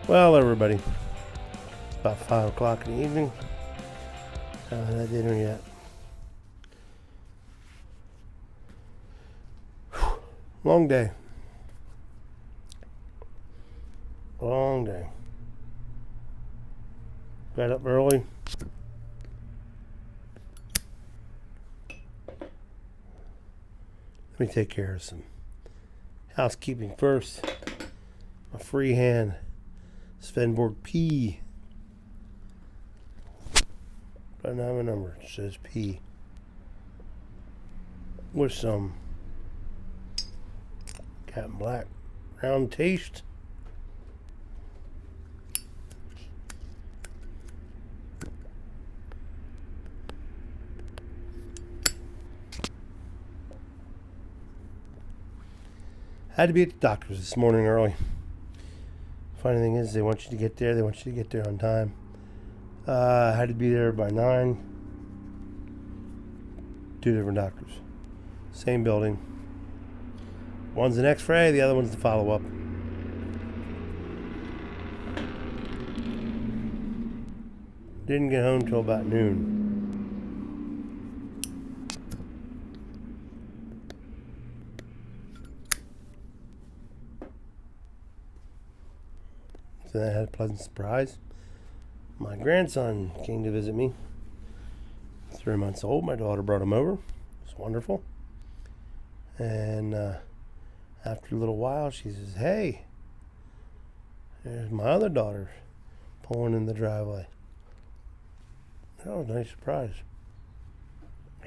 Well, everybody, it's about 5 o'clock in the evening. Haven't had dinner yet. Whew. Long day. Long day. Got up early. Let me take care of some housekeeping first. A freehand Svenborg P. Doesn't have a number. It says P. With some Captain Black round taste. Had to be at the doctor's this morning early. Funny thing is, they want you to get there. They want you to get there on time. Had to be there by 9. 2 different doctors. Same building. One's an X-ray, the other one's the follow-up. Didn't get home till about noon. So I had a pleasant surprise. My grandson came to visit me. 3 months old. My daughter brought him over. It was wonderful. And after a little while, she says, "Hey, there's my other daughter pulling in the driveway." That was a nice surprise.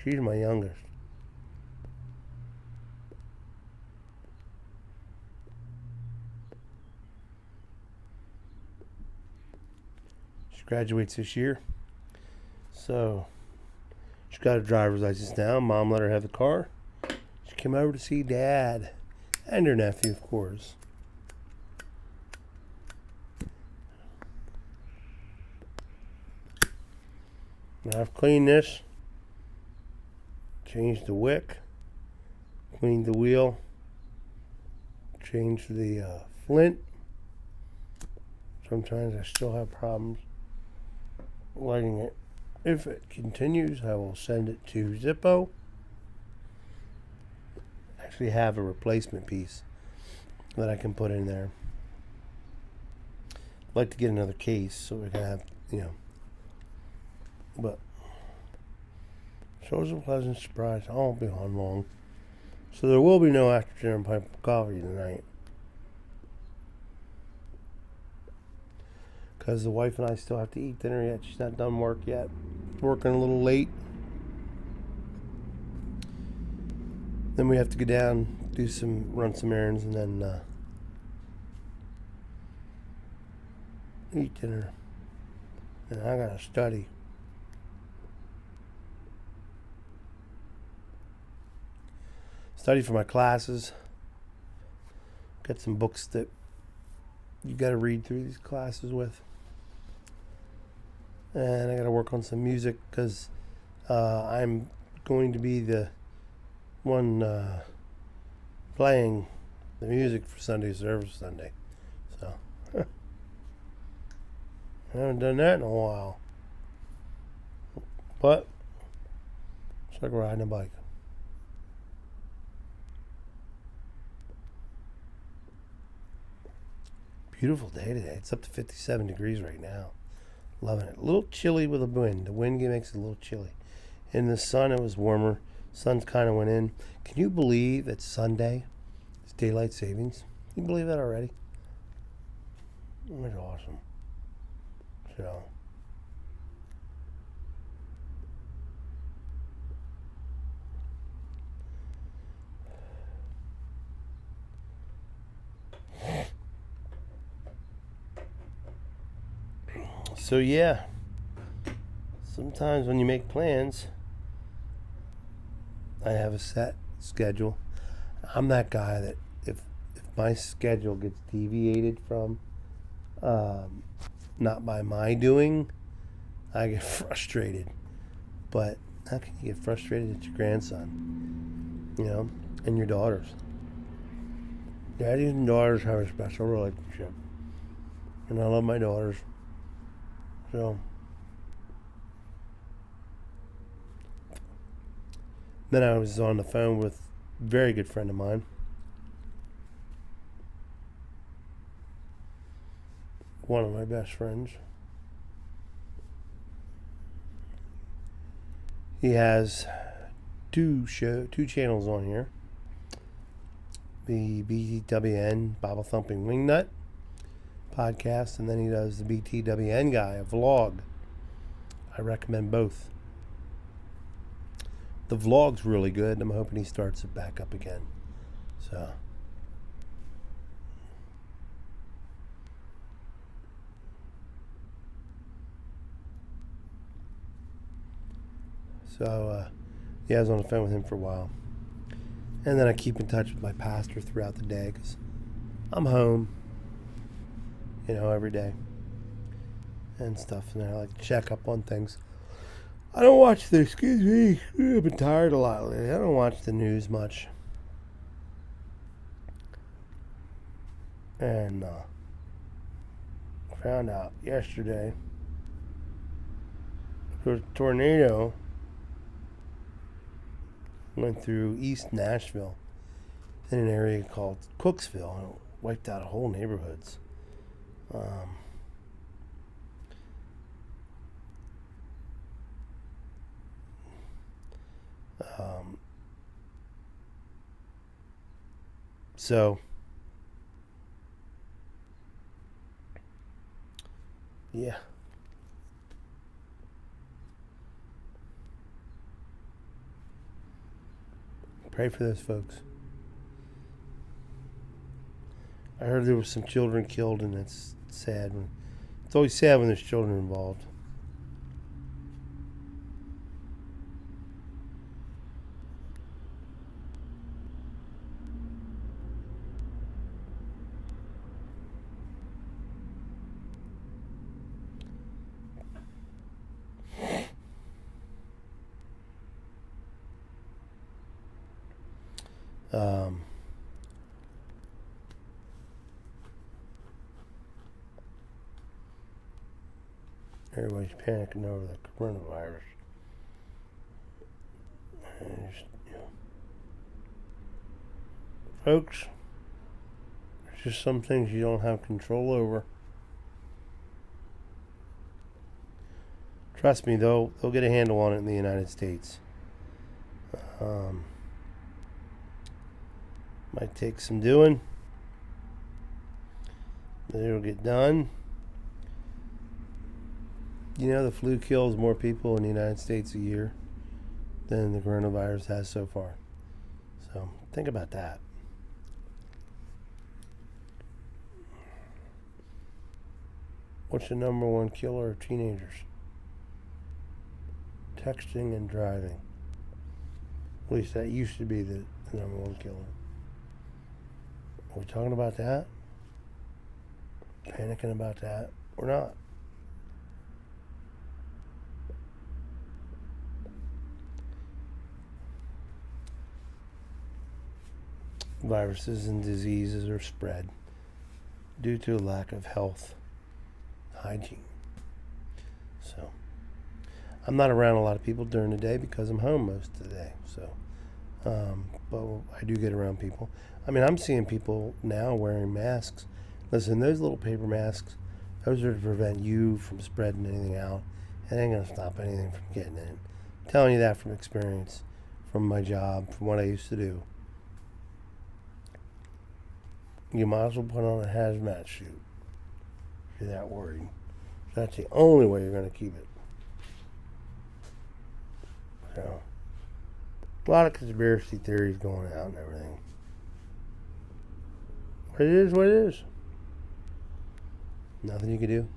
She's my youngest. She graduates this year. So she's got a driver's license now. Mom let her have the car. She came over to see Dad and her nephew, of course. Now I've cleaned this, changed the wick, cleaned the wheel, changed the flint. Sometimes I still have problems lighting it. If it continues, I will send it to Zippo. Actually have a replacement piece that I can put in there. I'd like to get another case so we can have, but so it was a pleasant surprise. I won't be on long. So there will be no after dinner pipe of coffee tonight. Because the wife and I still have to eat dinner yet. She's not done work yet. Working a little late. Then we have to go down, run some errands, and then eat dinner. And I gotta study. Study for my classes. Got some books that you gotta read through these classes with. And I gotta work on some music because I'm going to be the one playing the music for Sunday service Sunday. So I haven't done that in a while. But it's like riding a bike. Beautiful day today. It's up to 57 degrees right now. Loving it. A little chilly with the wind. The wind makes it a little chilly. In the sun, it was warmer. Sun's kind of went in. Can you believe that Sunday is daylight savings? Can you believe that already? That's awesome. So yeah, sometimes when you make plans, I have a set schedule. I'm that guy that if my schedule gets deviated from, not by my doing, I get frustrated. But how can you get frustrated at your grandson, and your daughters? Daddies and daughters have a special relationship. and I love my daughters. So then I was on the phone with a very good friend of mine. One of my best friends. He has two channels on here. The BTWN Bible Thumping Wingnut podcast, and then he does the BTWN guy, a vlog. I recommend both. The vlog's really good. I'm hoping he starts it back up again. So, yeah, I was on the phone with him for a while. And then I keep in touch with my pastor throughout the day because I'm home, every day and stuff. And I like to check up on things. I don't watch I've been tired a lot lately. I don't watch the news much. And found out yesterday there was a tornado went through East Nashville in an area called Cooksville, and it wiped out whole neighborhoods. So yeah. Pray for those folks. I heard there was some children killed, and it's sad. It's always sad when there's children involved. Everybody's panicking over the coronavirus. Folks, there's just some things you don't have control over. Trust me, they'll get a handle on it in the United States. Might take some doing, but it'll get done. The flu kills more people in the United States a year than the coronavirus has so far. So think about that. What's the number one killer of teenagers? Texting and driving. At least that used to be the number one killer. Are we talking about that? Panicking about that? Or not? Viruses and diseases are spread due to a lack of health hygiene. So I'm not around a lot of people during the day because I'm home most of the day. So but I do get around people. I'm seeing people now wearing masks. Listen, those little paper masks, those are to prevent you from spreading anything out. It ain't going to stop anything from getting in. I'm telling you that from experience, from my job, from what I used to do. You might as well put on a hazmat suit if you're that worried. That's the only way you're going to keep it. So, a lot of conspiracy theories going out and everything. But it is what it is. Nothing you can do.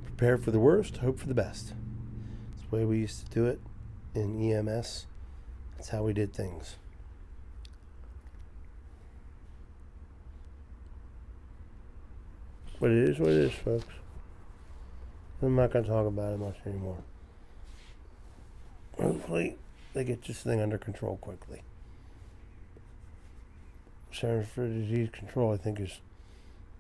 Prepare for the worst, hope for the best. That's the way we used to do it in EMS. That's how we did things. But it is what it is, folks. I'm not going to talk about it much anymore. Hopefully, they get this thing under control quickly. Centers for Disease Control, I think, is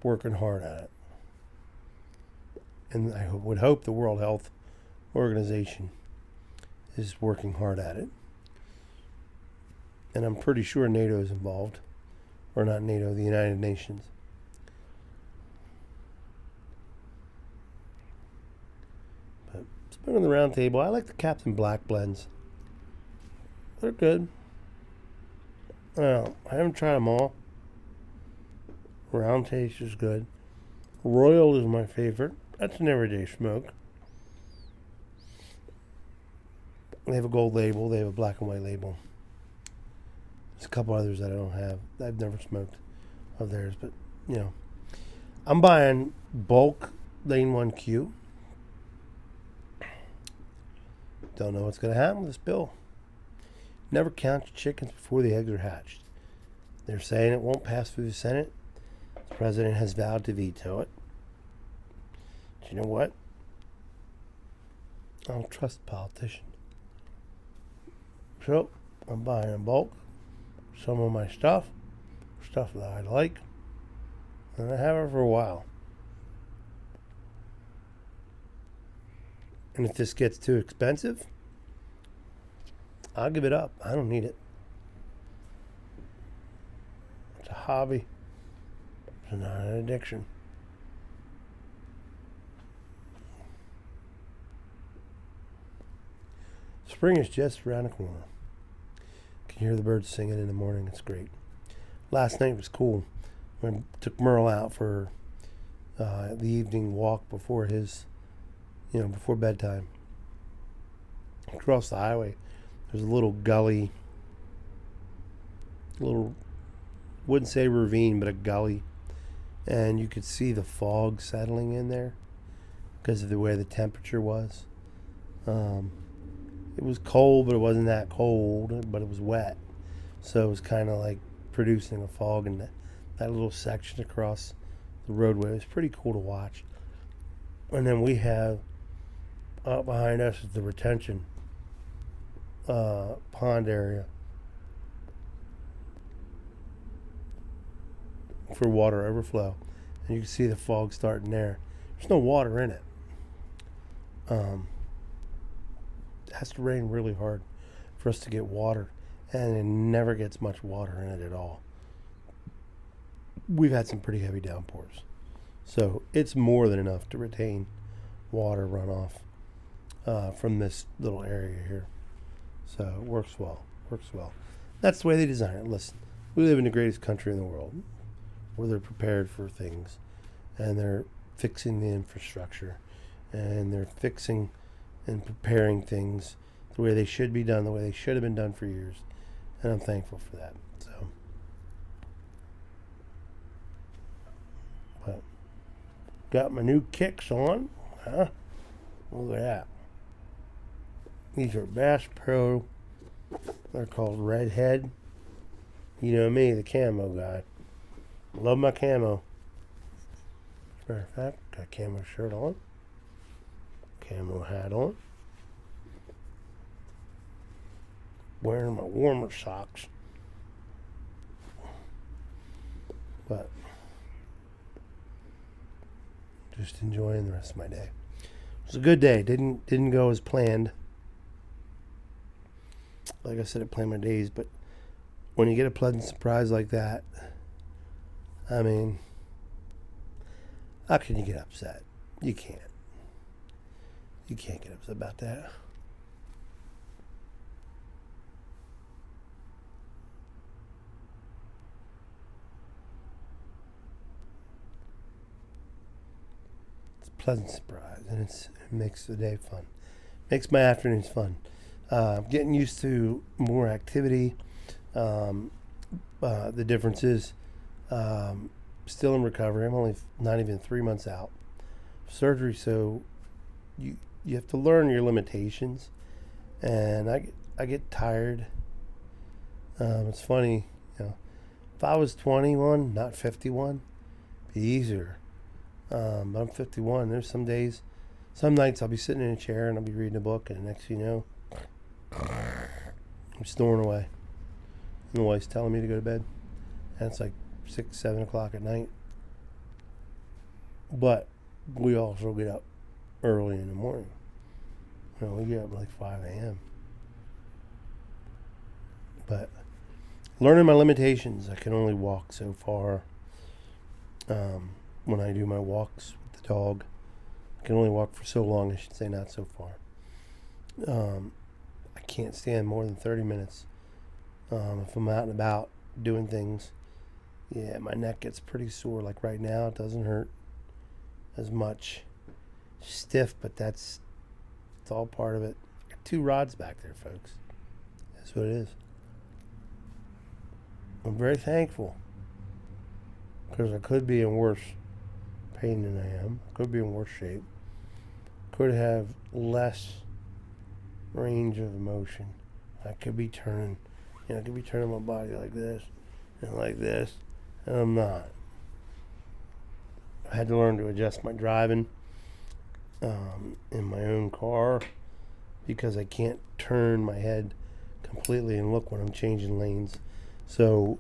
working hard at it. And I would hope the World Health Organization is working hard at it. And I'm pretty sure NATO is involved. Or not NATO, the United Nations. But spin on the round table. I like the Captain Black blends. They're good. I haven't tried them all. Round taste is good. Royal is my favorite. That's an everyday smoke. They have a gold label. They have a black and white label. There's a couple others that I don't have. I've never smoked of theirs, but you know, I'm buying bulk Lane 1Q. Don't know what's going to happen with this bill. Never count your chickens before the eggs are hatched. They're saying it won't pass through the Senate. The president has vowed to veto it. Do you know what? I don't trust the politician. So, I'm buying in bulk some of my stuff that I like, and I have it for a while. And if this gets too expensive, I'll give it up. I don't need it. It's a hobby. It's not an addiction. Spring is just around the corner. You can hear the birds singing in the morning. It's great. Last night was cool. I took Merle out for the evening walk before his, before bedtime. Across the highway, there's a little gully, wouldn't say ravine, but a gully. And you could see the fog settling in there because of the way the temperature was. It was cold, but it wasn't that cold, but it was wet. So it was kind of like producing a fog in that little section across the roadway. It was pretty cool to watch. And then we have, up behind us is the retention pond area for water overflow. And you can see the fog starting there. There's no water in it. It has to rain really hard for us to get water, and it never gets much water in it at all. We've had some pretty heavy downpours, so it's more than enough to retain water runoff from this little area here. So it works well. That's the way they design it. Listen, we live in the greatest country in the world, where they're prepared for things, and they're fixing the infrastructure, and they're fixing and preparing things the way they should be done, the way they should have been done for years. And I'm thankful for that. So, but got my new kicks on. Huh? Look at that. These are Bass Pro. They're called Redhead. You know me, the camo guy. Love my camo. As a matter of fact, got a camo shirt on. Camo hat on. Wearing my warmer socks. But just enjoying the rest of my day. It was a good day. Didn't go as planned. Like I said, I plan my days, but when you get a pleasant surprise like that, I mean, how can you get upset? You can't. You can't get upset about that. It's a pleasant surprise, and it makes the day fun. Makes my afternoons fun. Getting used to more activity. The difference is still in recovery. I'm only not even 3 months out of surgery, so you have to learn your limitations. And I get tired. It's funny, if I was 21, not 51, it'd be easier. But I'm 51. There's some days, some nights I'll be sitting in a chair and I'll be reading a book, and the next thing you know, I'm snoring away. And the wife's telling me to go to bed. and it's like 6, 7 o'clock at night. But we also get up early in the morning. We get up like 5 a.m. But learning my limitations, I can only walk so far. When I do my walks with the dog, I can only walk for so long, I should say, not so far. I can't stand more than 30 minutes. If I'm out and about doing things, my neck gets pretty sore. Like right now, it doesn't hurt as much. Stiff, but it's all part of it. Got 2 rods back there, folks. That's what it is. I'm very thankful, because I could be in worse pain than I am. I could be in worse shape. Could have less range of motion. I could be turning, my body like this and I'm not. I had to learn to adjust my driving in my own car, because I can't turn my head completely and look when I'm changing lanes. So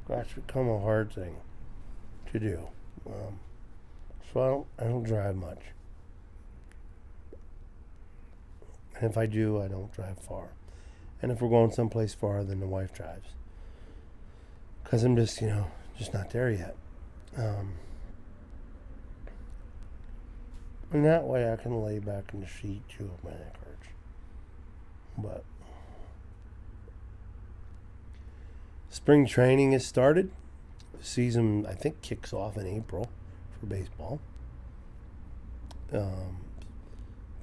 that's become a hard thing to do. So I don't drive much. And if I do, I don't drive far. And if we're going someplace far, then the wife drives. Because I'm just not there yet. And that way I can lay back in the seat too if my neck hurts. But spring training has started. The season, I think, kicks off in April for baseball.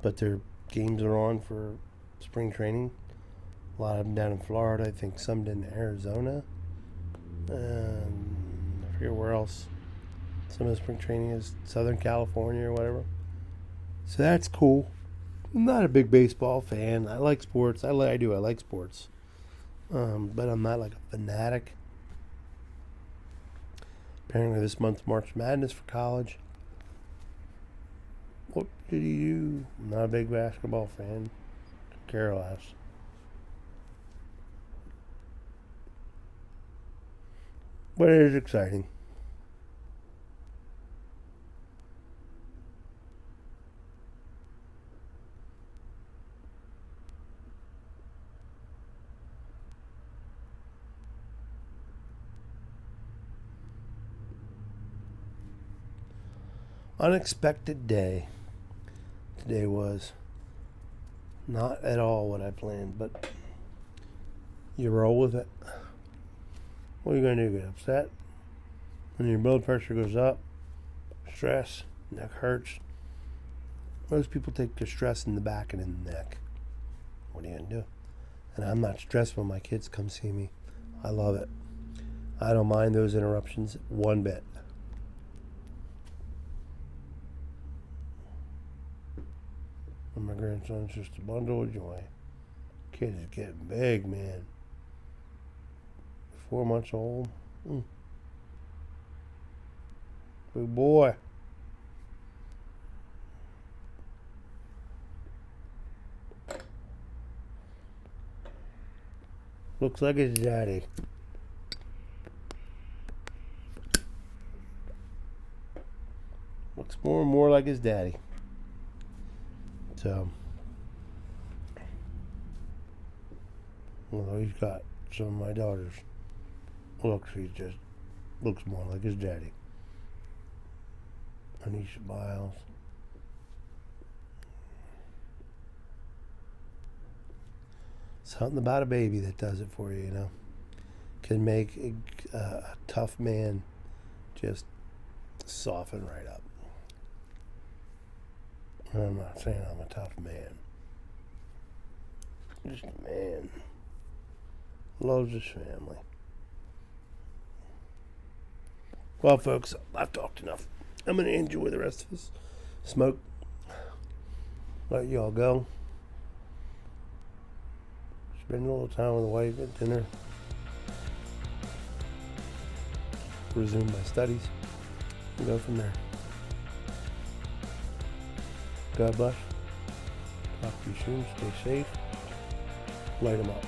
But their games are on for spring training. A lot of them down in Florida. I think some in Arizona. And I forget where else. Some of the spring training is Southern California or whatever. So that's cool. I'm not a big baseball fan. I like sports. I like sports. But I'm not like a fanatic. Apparently this month's March Madness for college. What did he do? I'm not a big basketball fan. Could care less. But it is exciting. Unexpected day. Today was not at all what I planned, but you roll with it. What are you going to do? Get upset? When your blood pressure goes up, stress, neck hurts. Most people take their stress in the back and in the neck. What are you going to do? And I'm not stressed when my kids come see me. I love it. I don't mind those interruptions one bit. And my grandson's just a bundle of joy. Kid is getting big, man. 4 months old. Big boy. Looks like his daddy. Looks more and more like his daddy. So, although he's got some of my daughters' looks, he just looks more like his daddy. Anisha Biles. Something about a baby that does it for you, Can make a tough man just soften right up. I'm not saying I'm a tough man. Just a man. Loves his family. Well, folks, I've talked enough. I'm going to enjoy the rest of this smoke. Let y'all go. Spend a little time with the wife at dinner. Resume my studies. And go from there. God bless. Talk to you soon. Stay safe. Light 'em up.